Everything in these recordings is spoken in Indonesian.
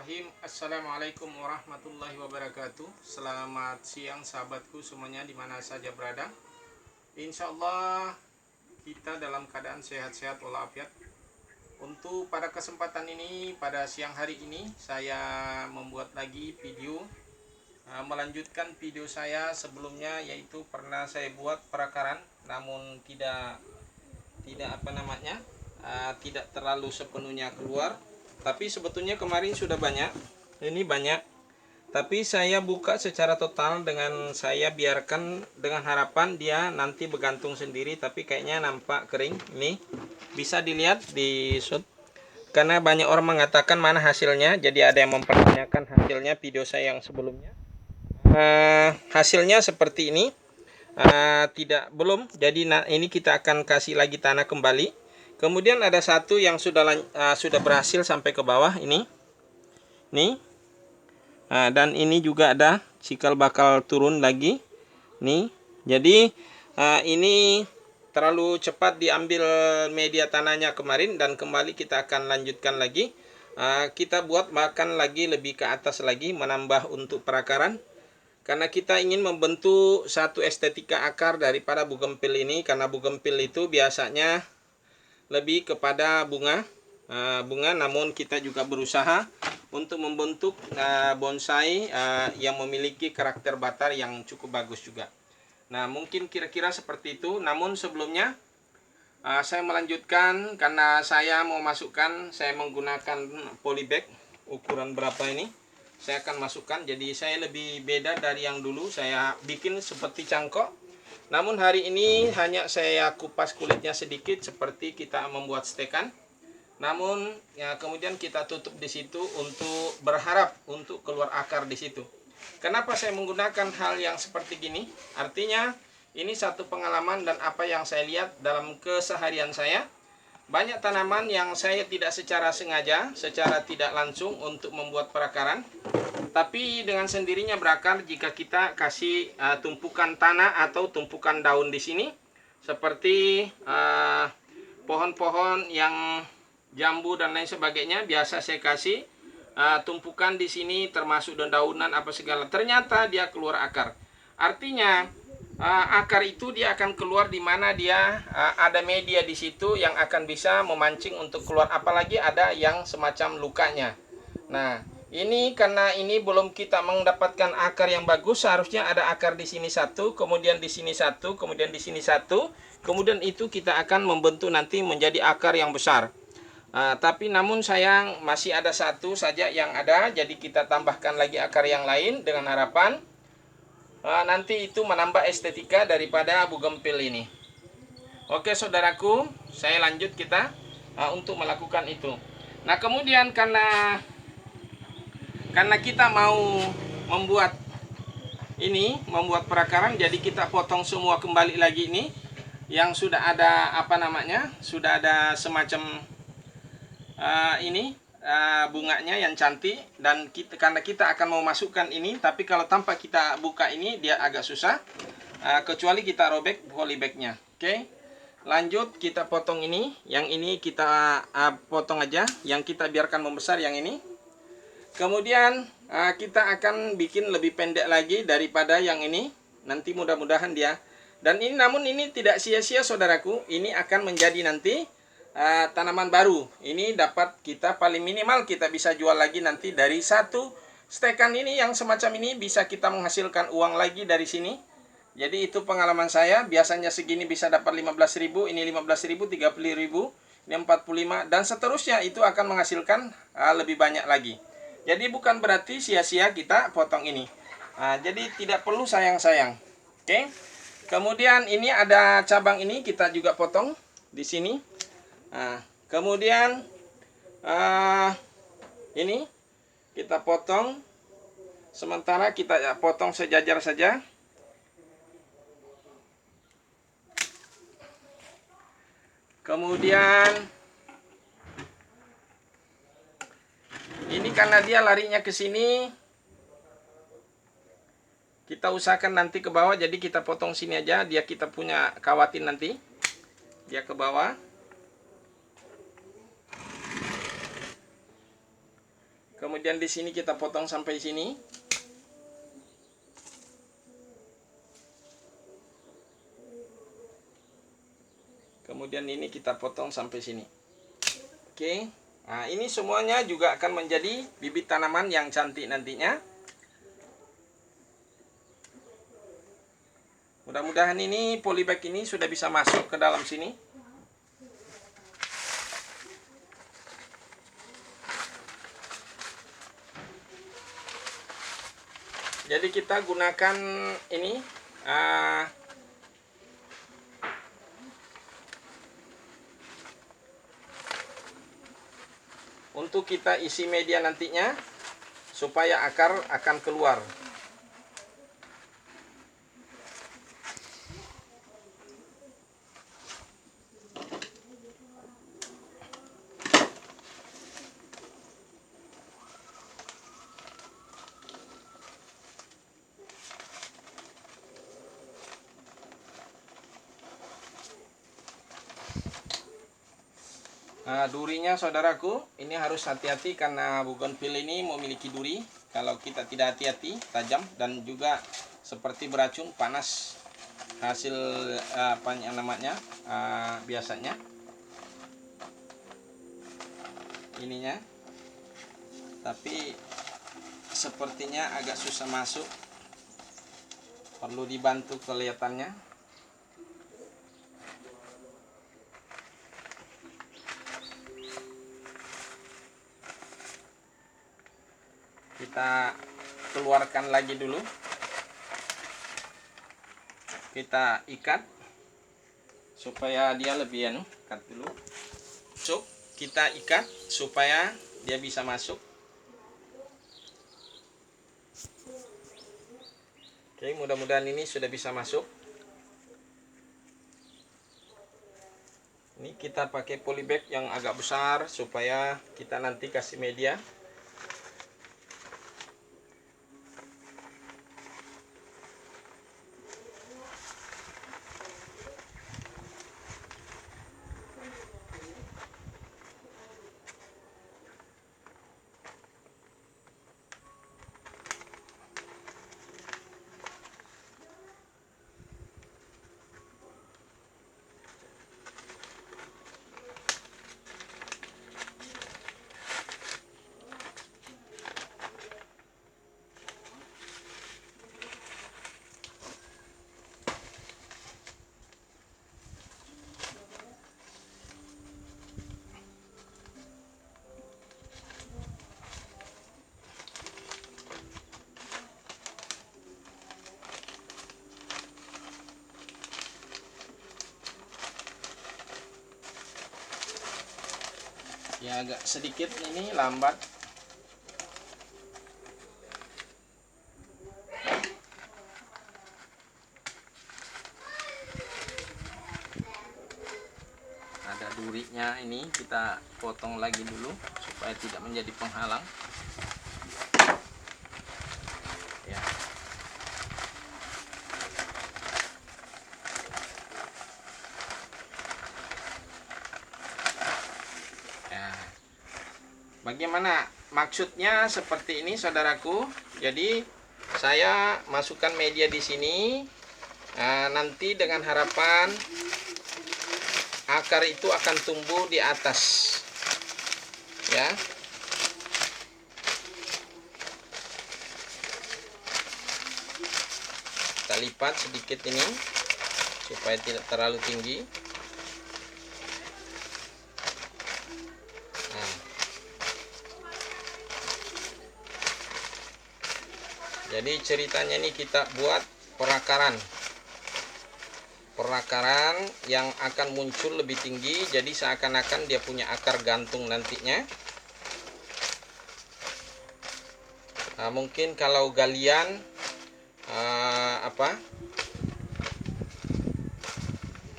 Bismillahirrahmanirrahim. Assalamualaikum warahmatullahi wabarakatuh. Selamat siang sahabatku semuanya dimana saja berada. Insya Allah kita dalam keadaan sehat-sehat walafiat. Untuk pada kesempatan ini, pada siang hari ini saya membuat lagi video, melanjutkan video saya sebelumnya, yaitu pernah saya buat perakaran namun tidak terlalu sepenuhnya keluar. Tapi sebetulnya kemarin sudah banyak. Ini banyak. Tapi saya buka secara total dengan saya biarkan dengan harapan dia nanti bergantung sendiri, tapi kayaknya nampak kering. Ini bisa dilihat di shoot. Karena banyak orang mengatakan mana hasilnya, jadi ada yang mempertanyakan hasilnya video saya yang sebelumnya. Hasilnya seperti ini. Belum. Jadi ini kita akan kasih lagi tanah kembali. Kemudian ada satu yang sudah berhasil sampai ke bawah ini. Nih. Dan ini juga ada cikal bakal turun lagi. Nih. Jadi ini terlalu cepat diambil media tanahnya kemarin dan kembali kita akan lanjutkan lagi. Kita buat bahkan lagi lebih ke atas lagi, menambah untuk perakaran. Karena kita ingin membentuk satu estetika akar daripada bougainville ini, karena bougainville itu biasanya lebih kepada bunga, namun kita juga berusaha untuk membentuk bonsai yang memiliki karakter batang yang cukup bagus juga. Nah, mungkin kira-kira seperti itu. Namun sebelumnya saya melanjutkan, karena saya mau masukkan, saya menggunakan polybag ukuran berapa ini. Saya akan masukkan, jadi saya lebih beda dari yang dulu. Saya bikin seperti cangkok. Namun hari ini hanya saya kupas kulitnya sedikit seperti kita membuat stekan. Namun ya kemudian kita tutup di situ untuk berharap untuk keluar akar di situ. Kenapa saya menggunakan hal yang seperti gini? Artinya ini satu pengalaman dan apa yang saya lihat dalam keseharian saya. Banyak tanaman yang saya tidak secara sengaja, secara tidak langsung untuk membuat perakaran. Tapi dengan sendirinya berakar jika kita kasih tumpukan tanah atau tumpukan daun di sini. Seperti pohon-pohon yang jambu dan lain sebagainya, biasa saya kasih tumpukan di sini termasuk dedaunan apa segala. Ternyata dia keluar akar. Artinya akar itu dia akan keluar di mana dia ada media di situ yang akan bisa memancing untuk keluar, apalagi ada yang semacam lukanya. Nah, ini karena ini belum kita mendapatkan akar yang bagus, seharusnya ada akar di sini satu, kemudian di sini satu, kemudian di sini satu, kemudian itu kita akan membentuk nanti menjadi akar yang besar. Tapi namun sayang masih ada satu saja yang ada, jadi kita tambahkan lagi akar yang lain dengan harapan nanti itu menambah estetika daripada bougainville ini. Oke saudaraku, saya lanjut kita untuk melakukan itu. Nah kemudian karena kita mau membuat perakaran, jadi kita potong semua kembali lagi ini yang sudah ada sudah ada semacam bunganya yang cantik. Dan karena kita akan mau masukkan ini, tapi kalau tanpa kita buka ini dia agak susah, kecuali kita robek polybagnya. Oke, lanjut kita potong ini. Yang ini kita potong aja, yang kita biarkan membesar yang ini. Kemudian kita akan bikin lebih pendek lagi daripada yang ini. Nanti mudah-mudahan dia. Dan ini, namun ini tidak sia-sia saudaraku. Ini akan menjadi nanti tanaman baru. Ini dapat kita paling minimal kita bisa jual lagi nanti dari satu stekan ini yang semacam ini, bisa kita menghasilkan uang lagi dari sini. Jadi itu pengalaman saya, biasanya segini bisa dapat 15.000, ini 15.000, 30.000, ini 45 dan seterusnya, itu akan menghasilkan lebih banyak lagi. Jadi bukan berarti sia-sia kita potong ini. Jadi tidak perlu sayang-sayang. Oke. Kemudian ini ada cabang ini kita juga potong di sini. Kemudian ini kita potong, sementara kita potong sejajar saja. Kemudian ini karena dia larinya ke sini, kita usahakan nanti ke bawah, jadi kita potong sini aja, dia kita punya kawatin nanti dia ke bawah. Kemudian di sini kita potong sampai sini. Kemudian ini kita potong sampai sini. Oke. Nah, ini semuanya juga akan menjadi bibit tanaman yang cantik nantinya. Mudah-mudahan ini polybag ini sudah bisa masuk ke dalam sini. Jadi kita gunakan ini untuk kita isi media nantinya supaya akar akan keluar. Nah, durinya saudaraku, ini harus hati-hati karena bougainville ini memiliki duri. Kalau kita tidak hati-hati, tajam dan juga seperti beracun, panas hasil apa namanya biasanya ininya. Tapi sepertinya agak susah masuk, perlu dibantu kelihatannya. Kita keluarkan lagi dulu, kita ikat supaya dia lebih ikat dulu. Cuk, kita ikat supaya dia bisa masuk. Oke, mudah-mudahan ini sudah bisa masuk. Ini kita pakai polybag yang agak besar supaya kita nanti kasih media. Ya agak sedikit ini lambat. Ada durinya, ini kita potong lagi dulu supaya tidak menjadi penghalang. Ya. Bagaimana maksudnya seperti ini saudaraku? Jadi saya masukkan media di sini. Nanti dengan harapan akar itu akan tumbuh di atas. Ya. Kita lipat sedikit ini supaya tidak terlalu tinggi. Jadi ceritanya ini kita buat perakaran yang akan muncul lebih tinggi, jadi seakan-akan dia punya akar gantung nantinya. Mungkin kalau galian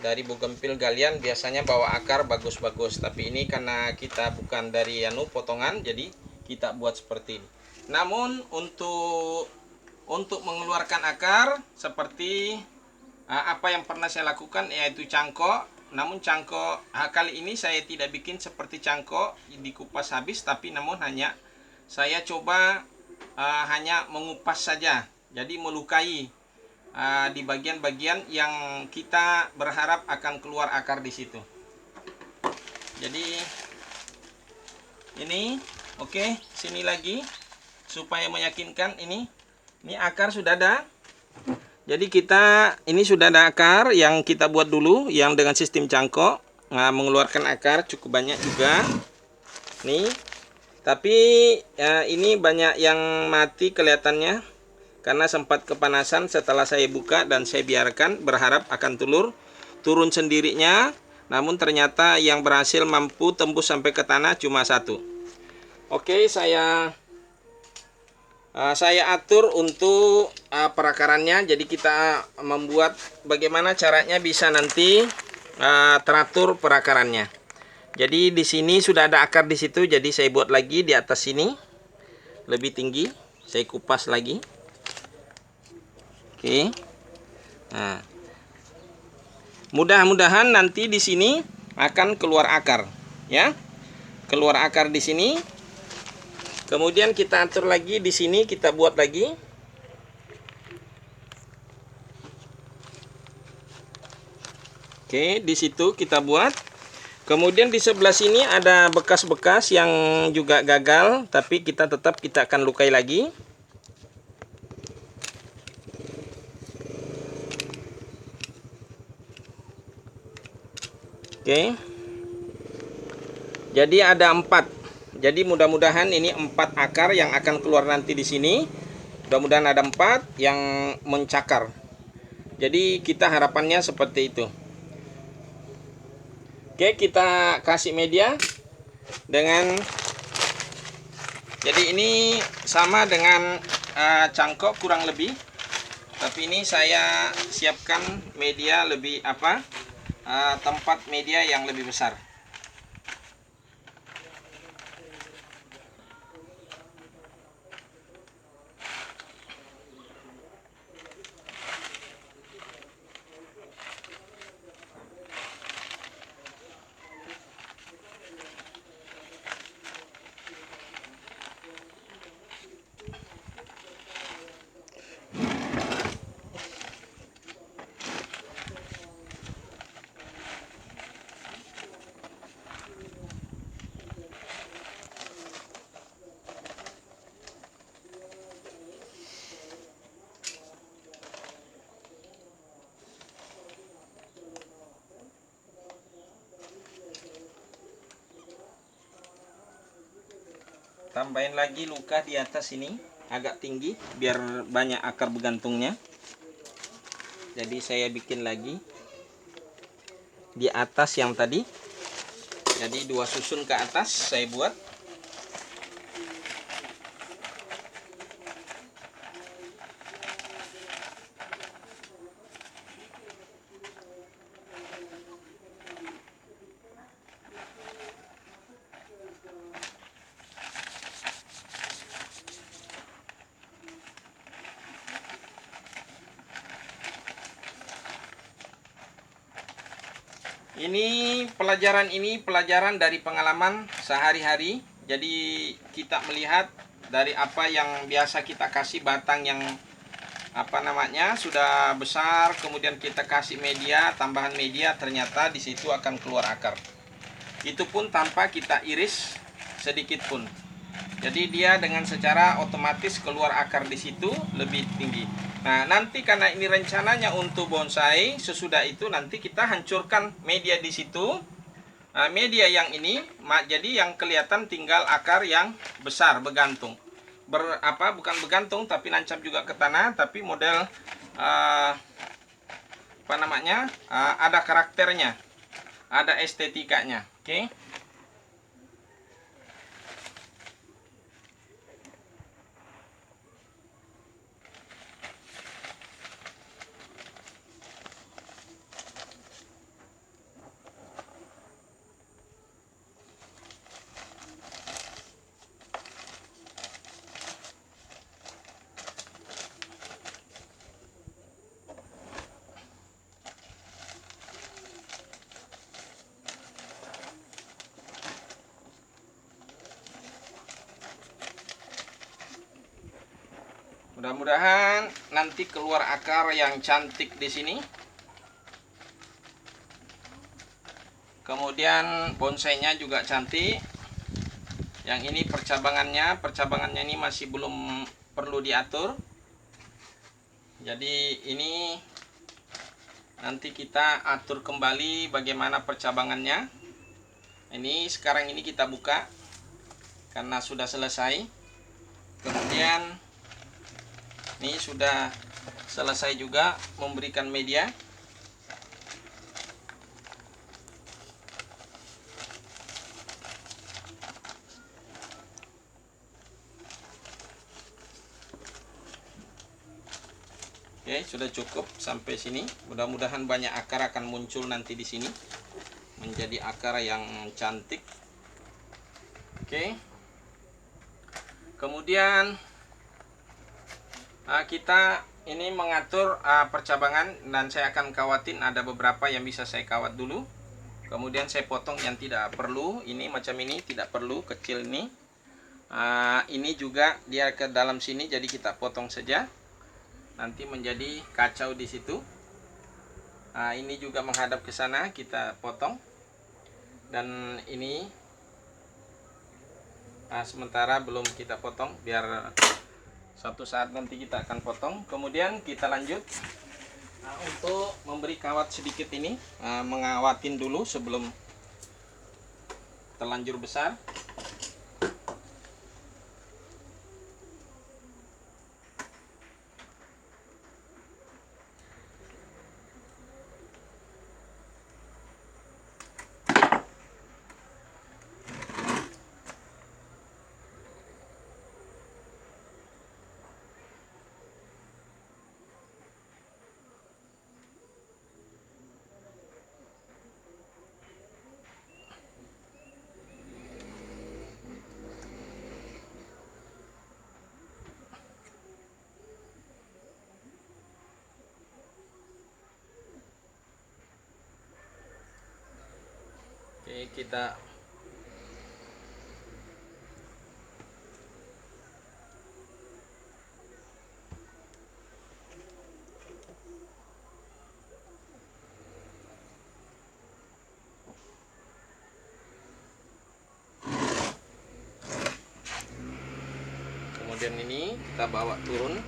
dari bougainville galian biasanya bawa akar bagus-bagus, tapi ini karena kita bukan dari potongan, jadi kita buat seperti ini. Namun untuk mengeluarkan akar seperti apa yang pernah saya lakukan, yaitu cangkok. Namun cangkok kali ini saya tidak bikin seperti cangkok dikupas habis, tapi namun hanya saya coba hanya mengupas saja, jadi melukai di bagian-bagian yang kita berharap akan keluar akar di situ. Jadi ini oke, sini lagi supaya meyakinkan ini akar sudah ada. Jadi kita ini sudah ada akar yang kita buat dulu yang dengan sistem cangkok. Nah, mengeluarkan akar cukup banyak juga. Nih. Tapi ini banyak yang mati kelihatannya karena sempat kepanasan setelah saya buka dan saya biarkan berharap akan turun sendirinya. Namun ternyata yang berhasil mampu tembus sampai ke tanah cuma satu. Oke, saya atur untuk perakarannya. Jadi kita membuat bagaimana caranya bisa nanti teratur perakarannya. Jadi di sini sudah ada akar di situ, jadi saya buat lagi di atas sini lebih tinggi. Saya kupas lagi. Oke. Nah, mudah-mudahan nanti di sini akan keluar akar, ya. Keluar akar di sini. Kemudian kita atur lagi di sini, kita buat lagi. Oke, di situ kita buat. Kemudian di sebelah sini ada bekas-bekas yang juga gagal, tapi kita akan lukai lagi. Oke. Jadi ada 4. Jadi mudah-mudahan ini 4 akar yang akan keluar nanti di sini. Mudah-mudahan ada 4 yang mencakar. Jadi kita harapannya seperti itu. Oke, kita kasih media dengan, jadi ini sama dengan cangkok kurang lebih, tapi ini saya siapkan media lebih tempat media yang lebih besar. Tambahin lagi luka di atas ini agak tinggi biar banyak akar bergantungnya. Jadi saya bikin lagi di atas yang tadi. Jadi 2 susun ke atas saya buat. Ini pelajaran dari pengalaman sehari-hari. Jadi kita melihat dari apa yang biasa kita kasih batang yang sudah besar, kemudian kita kasih media, tambahan media, ternyata di situ akan keluar akar. Itu pun tanpa kita iris sedikit pun. Jadi dia dengan secara otomatis keluar akar di situ lebih tinggi. Nah, nanti karena ini rencananya untuk bonsai, sesudah itu nanti kita hancurkan media di situ. Nah, media yang ini, jadi yang kelihatan tinggal akar yang besar bergantung. Bukan bergantung tapi nancap juga ke tanah, tapi model ada karakternya, ada estetikanya. Oke. Mudah-mudahan nanti keluar akar yang cantik di sini. Kemudian bonsainya juga cantik. Yang ini percabangannya ini masih belum perlu diatur. Jadi ini nanti kita atur kembali bagaimana percabangannya. Ini sekarang ini kita buka karena sudah selesai. Kemudian ini sudah selesai juga memberikan media. Oke, sudah cukup sampai sini. Mudah-mudahan banyak akar akan muncul nanti di sini. Menjadi akar yang cantik. Oke. Kemudian kita ini mengatur percabangan, dan saya akan kawatin ada beberapa yang bisa saya kawat dulu. Kemudian saya potong yang tidak perlu. Ini macam ini tidak perlu, kecil ini. Ini juga dia ke dalam sini, jadi kita potong saja. Nanti menjadi kacau di situ. Ini juga menghadap ke sana, kita potong. Dan ini sementara belum kita potong, biar suatu saat nanti kita akan potong. Kemudian kita lanjut untuk memberi kawat sedikit ini, mengawatin dulu sebelum terlanjur besar. Oke, kita kemudian ini kita bawa turun.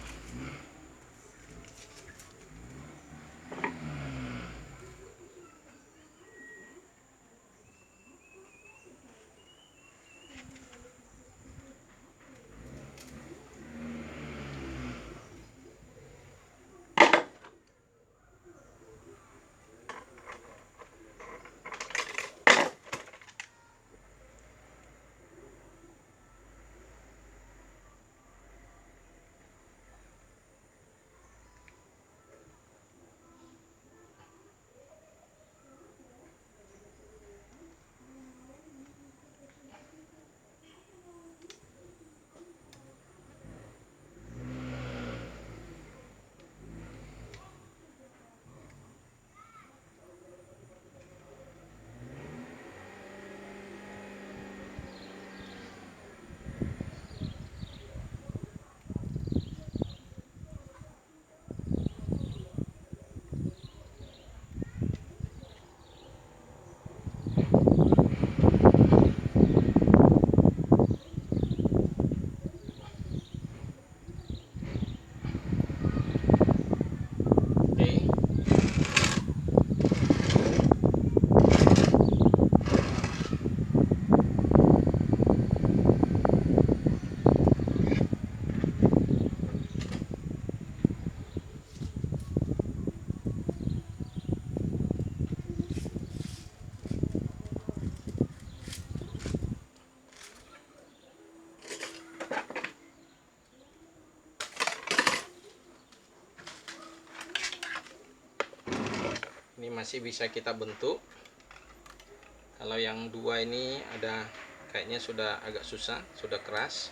Ini masih bisa kita bentuk. Kalau yang dua ini ada kayaknya sudah agak susah, sudah keras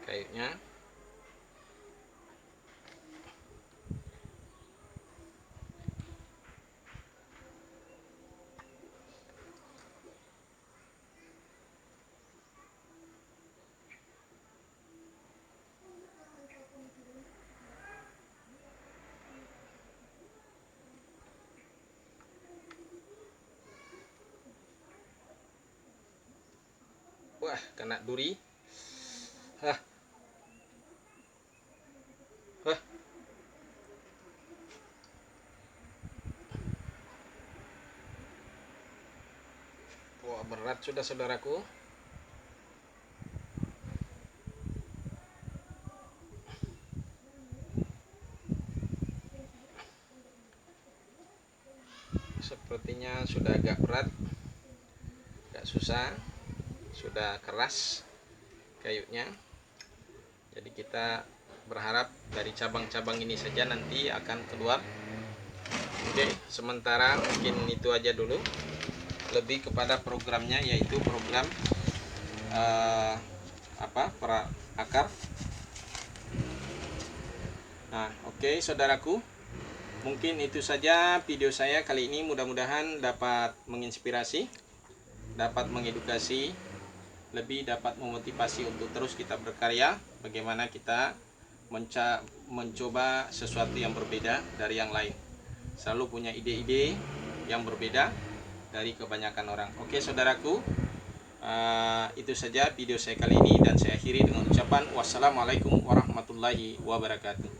kayaknya. Wah, kena duri. Hah. Hah. Wah, berat sudah saudaraku. Sepertinya sudah agak berat, agak susah, sudah keras kayunya. Jadi kita berharap dari cabang-cabang ini saja nanti akan keluar. Oke, sementara mungkin itu aja dulu. Lebih kepada programnya, yaitu program para akar. Nah, oke saudaraku, mungkin itu saja video saya kali ini. Mudah-mudahan dapat menginspirasi, dapat mengedukasi, lebih dapat memotivasi untuk terus kita berkarya. Bagaimana kita mencoba sesuatu yang berbeda dari yang lain, selalu punya ide-ide yang berbeda dari kebanyakan orang. Oke saudaraku, itu saja video saya kali ini, dan saya akhiri dengan ucapan wassalamualaikum warahmatullahi wabarakatuh.